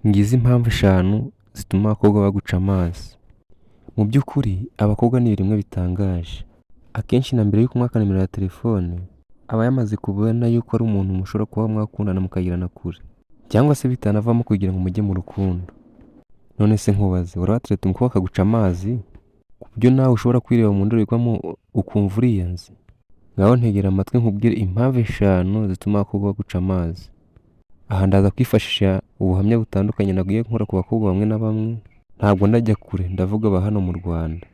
Ngizi impamvu 5 zituma abakobwa baguca amazi. Mu by'ukuri abakobwa ni ibiremwa bitangaje. Akenshi na mbere y'uko umwaka nimero ya telefone, aba yamaze kubona yuko ari umuntu mushobora kuba mwakundana mukagirana kure, cyangwa se bitanavamo kugira ngo mujye mu rukundo. None se nkubaze, wari watereta umukobwa akaguca amazi ku buryo nawe ushobora kwireba mu ndorerwamo ukumva uriyanze? Ngaho ntegera amatwi nkubwire impamvu 5 zituma abakobwa baguca amazi. Aha ndaza kwifashisha ubuhamya butandukanye nagiye nkora ku bakobwa bamwe na bamwe, ntabwo ndajya kure, ndavuga aba hano mu Rwanda.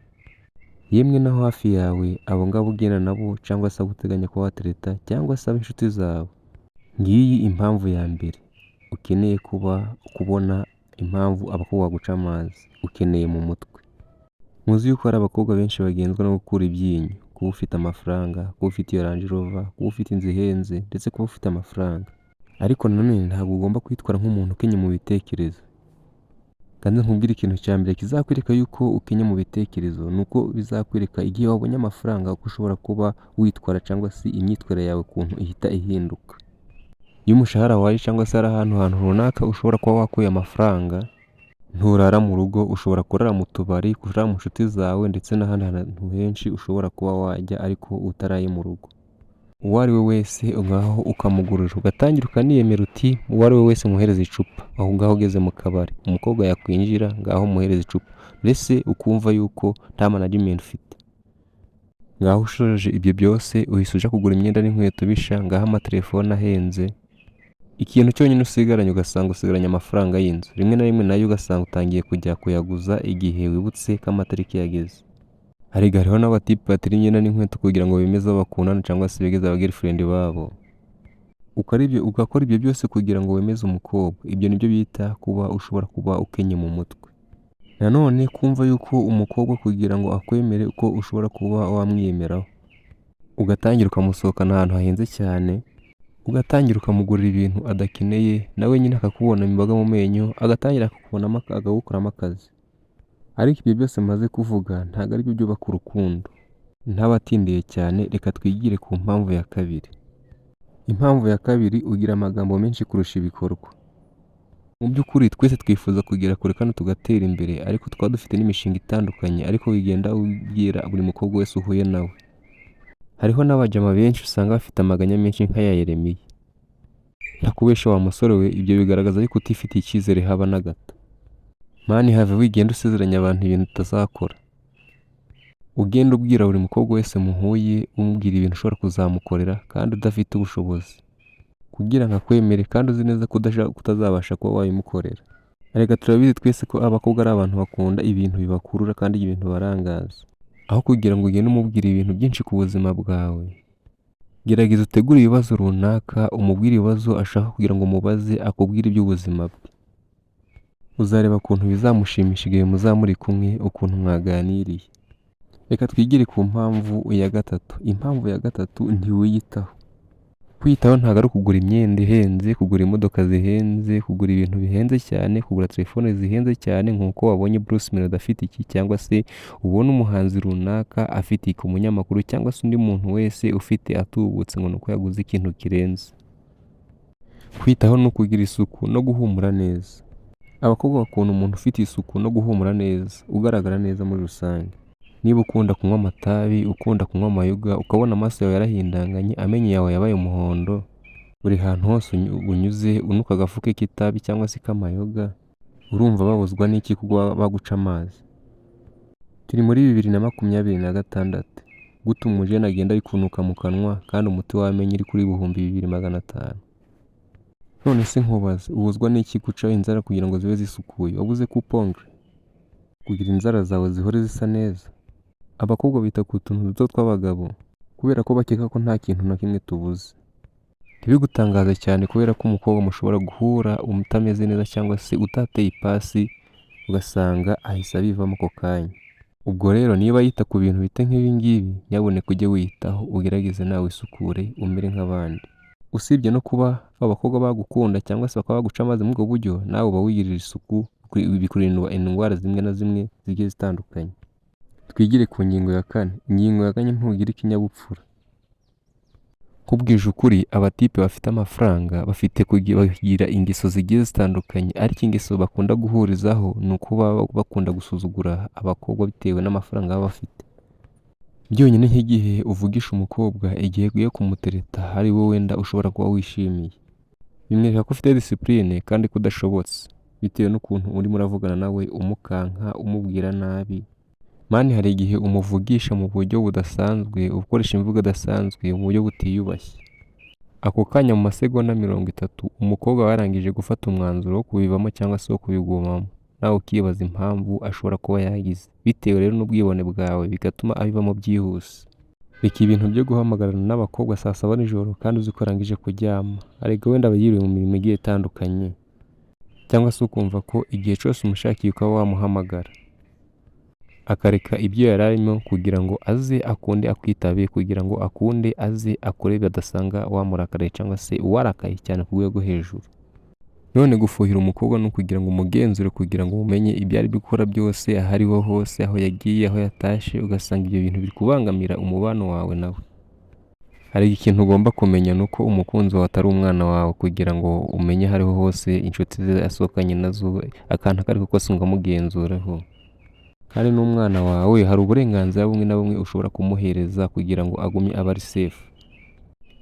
Yemwe no hafi yawe, abo ngabo ugenda nabo cyangwa se abo uteganya kuba watereta cyangwa se ab'inshuti zawe. Ngiyi impamvu ya mbere ukeneye kubona impamvu abakobwa baguca amazi, ukeneye mu mutwe. Muzi yuko hari abakobwa benshi bagenzwa no gukura ibyinyo, kuba ufite amafaranga, kuba ufite iyo Range Rover, kuba ufite inzu ihenze ndetse kuba ufite amafaranga. Ariko nanone ntabwo ugomba kwitwara nk'umuntu ukenye mu bitekerezo. Kandi nkubwire ikintu cya mbere kizakwereka yuko ukenye mu bitekerezo, nuko bizakwereka igihe wabonye amafaranga uko ushobora kuba witwara cyangwa se imyitwarire yawe ukuntu ihita ihinduka. Iyo umushahara waje cyangwa se hari ahantu runaka ushobora kuba wakuye amafaranga, nturara mu rugo, ushobora kurara mu tubari, kurara mu nshuti zawe ndetse n'ahandi hantu henshi ushobora kuba wajya ariko utaraye mu rugo. Uwo ari we wese ngaho ukamugurira, ugatangira ukaniyemera uti uwo ari we wese muhereza icupa. Aho ngaho ugeze mu kabari, umukobwa yakwinjira, ngaho muhereza icupa, mbese ukumva yuko nta management ufite. Ngaho ushoje ibyo byose uhise uja kugura imyenda n'inkweto bisha, ngaho amatelefone ahenze. Ikintu cyonyine usigaranye ugasanga usigaranye amafaranga y'inzu. Rimwe na rimwe nayo ugasanga utangiye kujya kuyaguza igihe wibutse ko amatariki yageze. Hariho n'abatipe batira imyenda n'inkweto kugira ngo bemeze abo bakundana cyangwa se begeze aba girlfriend babo. Ugakora ibyo byose kugira ngo wemeze umukobwa. Ibyo nibyo bita kuba ushobora kuba ukenye mu mutwe. Nanone kumva yuko umukobwa kugira ngo akwemere uko ushobora kuba wamwiyemeraho, ugatangira ukamusohokana ahantu hahenze cyane, ugatangira ukamugurira ibintu adakeneye, nawe nyine akakubona imbaga mu menyo, agatangira akakubonamo akagukuramo akazi. Ariko ibyo byose maze kuvuga ntabwo ari byo byubaka urukundo. Ntabatindiye cyane, reka twigire ku mpamvu ya kabiri. Impamvu ya kabiri, ugira amagambo menshi kurusha ibikorwa. Mu by'ukuri twese twifuza kugera kure kandi tugatera imbere, ariko twaba dufite n'imishinga itandukanye, ariko wigenda ubwira buri mukobwa wese uhuye nawe. Hariho n'abajama benshi usanga bafite amaganya menshi nk'aya Yeremiya. Ntakubesha wa musore we, ibyo bigaragaza yuko utifitiye icyizere haba na gato. Mani have wigenda usezeranya abantu ibintu utazakora. Ugenda ubwira buri mukobwa wese muhuye, umubwira ibintu ushobora kuzamukorera kandi udafite ubushobozi, kugira ngo akwemere kandi uzi neza ko utazabasha kuba wabimukorera. Ariko turabizi twese ko abakobwa ari abantu bakunda ibintu bibakurura kandi ibintu barangaza. Aho kugira ngo ugende umubwira ibintu byinshi ku buzima bwawe, gerageza utegure ibibazo runaka, umubwire ibibazo ashaka kugira ngo umubaze, akubwire iby'ubuzima bwe. Uzareba ukuntu bizamushimisha igihe muzamuri kumwe, ukuntu mwaganiriye. Reka twigire ku mpamvu ya gatatu. Impamvu ya gatatu, ntiwiyitaho. Kwiyitaho ntabwo ari ukugura imyenda ihenze, kugura imodoka zihenze, kugura ibintu bihenze cyane, kugura telefone zihenze cyane nk'uko wabonye Bruce Melody afite iki, cyangwa se ubona umuhanzi runaka afite iki, umunyamakuru cyangwa se undi muntu wese ufite atubutse ngo nuko yaguze ikintu kirenze. Kwitaho no kugira isuku no guhumura neza. Abakobwa bakunda umuntu ufite isuku no guhumura neza, ugaragara neza muri rusange. Niba ukunda kunywa amatabi, ukunda kunywa amayoga, ukabona amaso yawe yarahindanganye, amenyo yawe yabaye umuhondo, buri hantu hose unyuze unuka agafuke k'itabi cyangwa se k'amayoga, urumva babuzwa n'iki kuba baguca amazi? Turi muri 2026. Gute umujene agenda ari kunuka mu kanwa kandi umuti w'amenyo uri kuri 2500? None se nkubaze, ubuzwa n'iki guca inzara kugira ngo zibe zisukuye? Wabuze kupongre kugira inzara zawe zihore zisa neza? Abakobwa bita ku tuntu duto tw'abagabo kubera ko bakeka ko nta kintu na kimwe tubuze. Ntibigutangaze cyane kubera ko umukobwa mushobora guhura utameze neza cyangwa se utateye ipasi, ugasanga ahise abivamo ako kanya. Ubwo rero niba yita ku bintu bite nk'ibi ngibi, nyabuneka ujye wiyitaho, ugerageze nawe isukure umere nk'abandi. Usibye no kuba abakobwa bagukunda cyangwa se bakaba baguca amazi muri ubwo buryo, nawe uba wigirira isuku, bikurinda indwara zimwe na zimwe zigiye zitandukanye. Twigire ku ngingo ya 4. Ingingo ya 4, ntugire ikinyabupfura. Nkubwije ukuri abatipe bafite amafaranga bafite bagira ingeso zigiye zitandukanye, ariko ingeso bakunda guhurizaho ni uko baba bakunda gusuzugura abakobwa bitewe n'amafaranga baba bafite. Byonyine nk'igihe uvugisha umukobwa igihe ugiye kumutereta hari wowe wenda ushobora kuba wishimiye, bimwereka ko ufite disipurine kandi ko udashobotse bitewe n'ukuntu urimo uravugana nawe umukanka umubwira nabi. Mani hari igihe umuvugisha mu buryo budasanzwe, ukoresha imvugo idasanzwe mu buryo butiyubashye. Ako kanya mu masegonda 30 umukobwa aba yarangije gufata umwanzuro wo kubivamo cyangwa se wo kubigumamo, nawe ukibaza impamvu ashobora kuba yagize, bitewe rero n'ubwibone bwawe bigatuma abivamo byihuse. Reka ibintu byo guhamagarana n'abakobwa saa 7 nijoro kandi uzi ko arangije kuryama, ariko wenda aba yiriwe mu mirimo igiye itandukanye, cyangwa se ukumva ko igihe cyose umushakiye ukaba wamuhamagara akareka ibyo yari arimo kugira ngo aze akunde akwitabe, kugira ngo akunde aze akurebe adasanga wamurakariye cyangwa se uwarakaye cyane ku rwego hejuru. None gufuhira umukobwa no kugira ngo umugenzure, kugira ngo umenye ibyo ari gukora byose, aho ariho hose, aho yagiye, aho yatashe, ugasanga ibyo bintu biri kubangamira umubano wawe nawe. Hari ikintu ugomba kumenya, nuko umukunzi wawe atari umwana wawe kugira ngo umenye aho ariho hose inshuti ze asohokanye nazo akantu kari kose ngo amugenzureho. Kandi n'umwana wawe hari uburenganzira bumwe na bumwe ushobora kumuhereza kugira ngo agumye aba ari safe.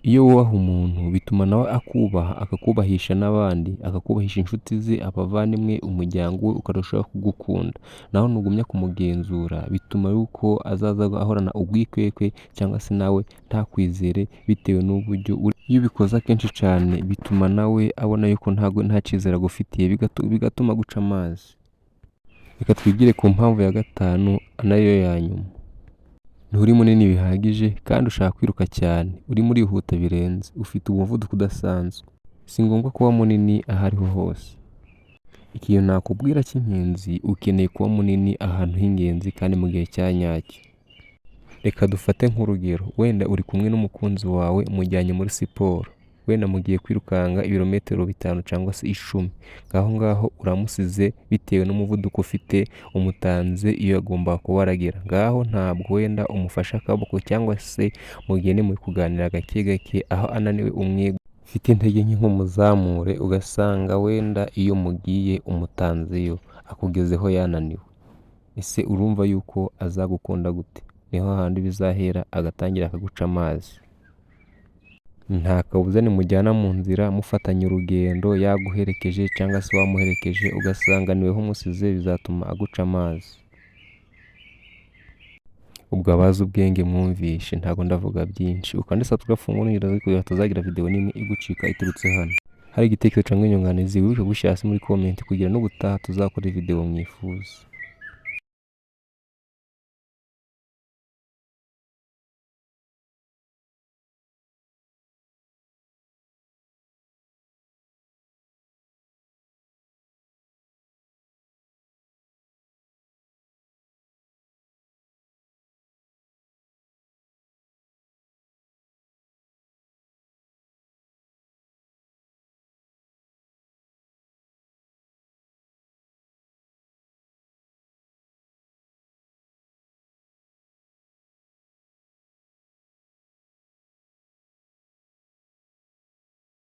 Iyo wubaha umuntu bituma nawe akubaha, akakubahisha n'abandi, akakubahisha inshuti ze, abavandimwe, umuryango we ukarushaho kugukunda. Naho nugumya kumugenzura bituma yuko azaza ahorana ubwikwekwe cyangwa se nawe ntakwizere bitewe n'uburyo iyo ubikoze akenshi cyane bituma nawe abona yuko nta cyizere agufitiye, bigatuma guca amazi. Reka twigire ku mpamvu ya 5 nayo ya nyuma. Nturi munini bihagije kandi ushaka kwiruka cyane, urimo urihuta birenze, ufite umuvuduko udasanzwe. Si ngombwa kuba munini aho ariho hose. Ikintu nakubwira cy'ingenzi, ukeneye kuba munini ahantu h'ingenzi kandi mu gihe cya nyacyo. Reka dufate nk'urugero, wenda uri kumwe n'umukunzi wawe mujyanye muri siporo, wenda mugiye kwirukanga ibirometero 5 cyangwa se 10. Ngaho uramusize bitewe n'umuvuduko ufite, umutanze iyo agomba kuba aragera. Ngaho ntabwo wenda umufasha akaboko cyangwa se mugende muri kuganira gake gake, aho ananiwe ufite intege nke nk'umuzamure, ugasanga wenda iyo mugiye umutanzeyo akugezeho yananiwe. Ese urumva yuko azagukunda gute? Niho handi bizahera agatangira akaguca amazi. Nta kabuza nimujyana mu nzira mufatanya urugendo, yaguherekeje cyangwa se wamuherekeje ugasanga niweho umusize, bizatuma aguca amazi. Ubwo abazi ubwenge mwumvishe, ntago ndavuga byinshi. Ukande subscribe kugira ngo tuzagira video nini igucika iturutse hano. Hari igitekerezo cyangwa inyunganizi wibuke gushyira hasi muri comment kugira n'ubutaha tuzakora video mwifuza.